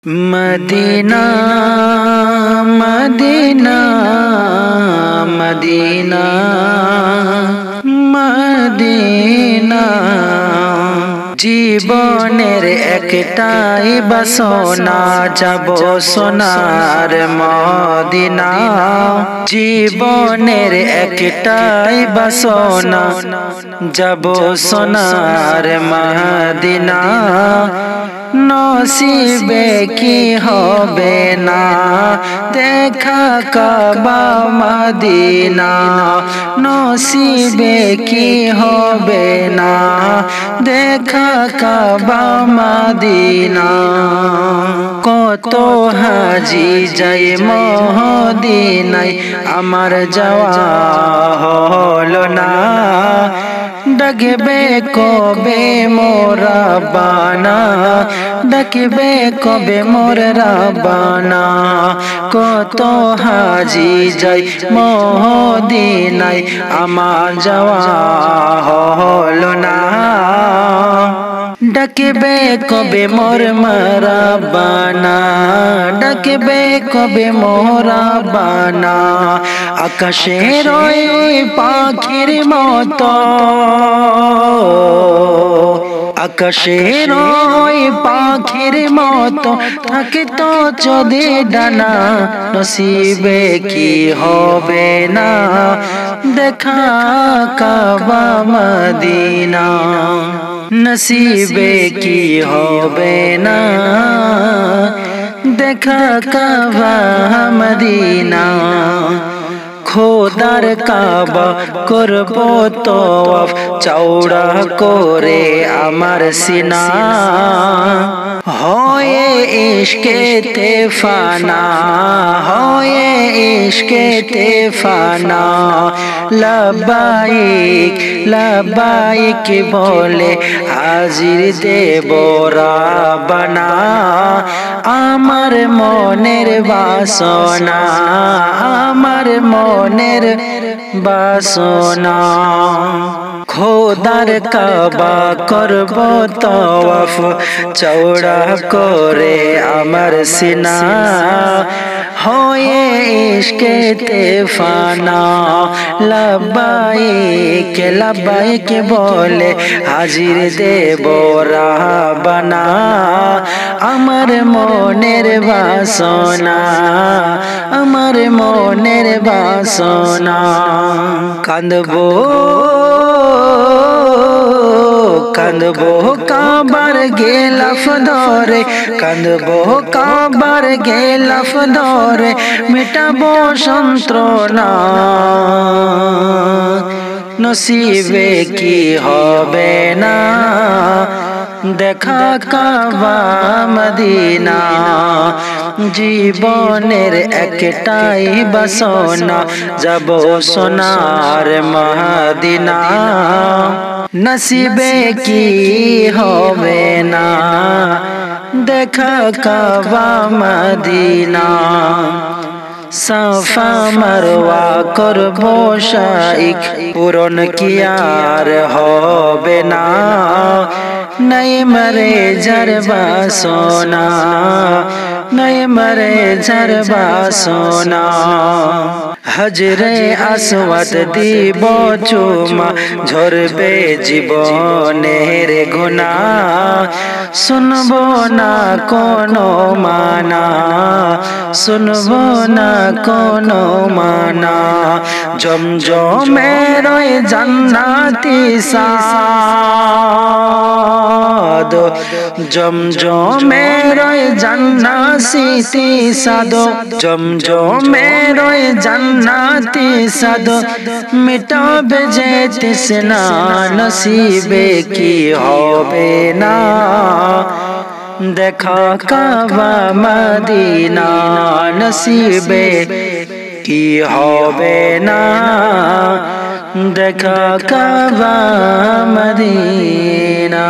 Medina Medina Medina Medina জীবনের একটাই বাসনা যাব সোনার মদিনা। জীবনের একটাই বাসনা যাব সোনার মদিনা। নসিবে কি হবে না দেখা কাবা মদিনা। নসিবে কি হবে না দেখা কাবা মদিনা। কত হাজি যায় মদিনায় আমার যাওয়া হলো না। ডাকবে কবে মোর রাব্বানা, ডাকবে কবে মোর রাব্বানা। কত হাজি যাই মদিনায় আমার যাওয়া হলো না। ডাকবে কবে মোর রাব্বানা, ডাকবে কবে মোর রাব্বানা। আকাশের ওই পাখির মতো, আকাশের ওই পাখির মতো থাকতো যদি ডানা। নসিবে কি হবে না দেখা কাবা মদিনা। নসিবে কি হবে না দেখা কাবা মদিনা। খোদার কাবা করব তওয়াফ চওড়া করে আমার সিনা। হয়ে ইশকেতে ফানা, হয়ে ইশকেতে ফানা। লব্বাইক লব্বাইক বলে হাজির দেব রাব্বানা। আমার মনের বাসনা, আমার মনের বাসনা। খোদার কাবা করব তওয়াফ চওড়া করে আমার সিনা। হয়ে ইশকেতে ফানা। লব্বাইক লব্বাইক বলে হাজির দেব রাব্বানা। আমার মনের বাসনা, আমার মনের বাসনা। কাঁদবো কাঁদবো কাবার গেলাফ ধরে, কাঁদবো কাবার গেলাফ ধরে। মিটাবো যন্ত্রণা নসিবে কি হবে না দেখা কাবা মদিনা। জীবনের একটাই বাসনা যাব সোনার মদিনা। নসিবে কি হবে না দেখা কাবা মদিনা। সাফা মারওয়া করব শাইক পূরণ কি আর হবে না। নাই মরে যার বাসনা, নাই মরে যার বাসনা। হজরে আসওয়াদ দিব চুমা ঝরবে জীবনের গুনাহ। শুনবো না কোনো মানা, শুনবো না কোনো মানা। জমজমের ওই জান্নাতি সাদ, জমজমের ওই জান্নাতি সাদ, জমজমের ওই জান্নাতি সাদ। মিটাবে যে তৃষ্ণা নসিবে কি হবে না দেখা কাবা মদিনা। নসিবে কি হবে না দেখা কাবা মদিনা।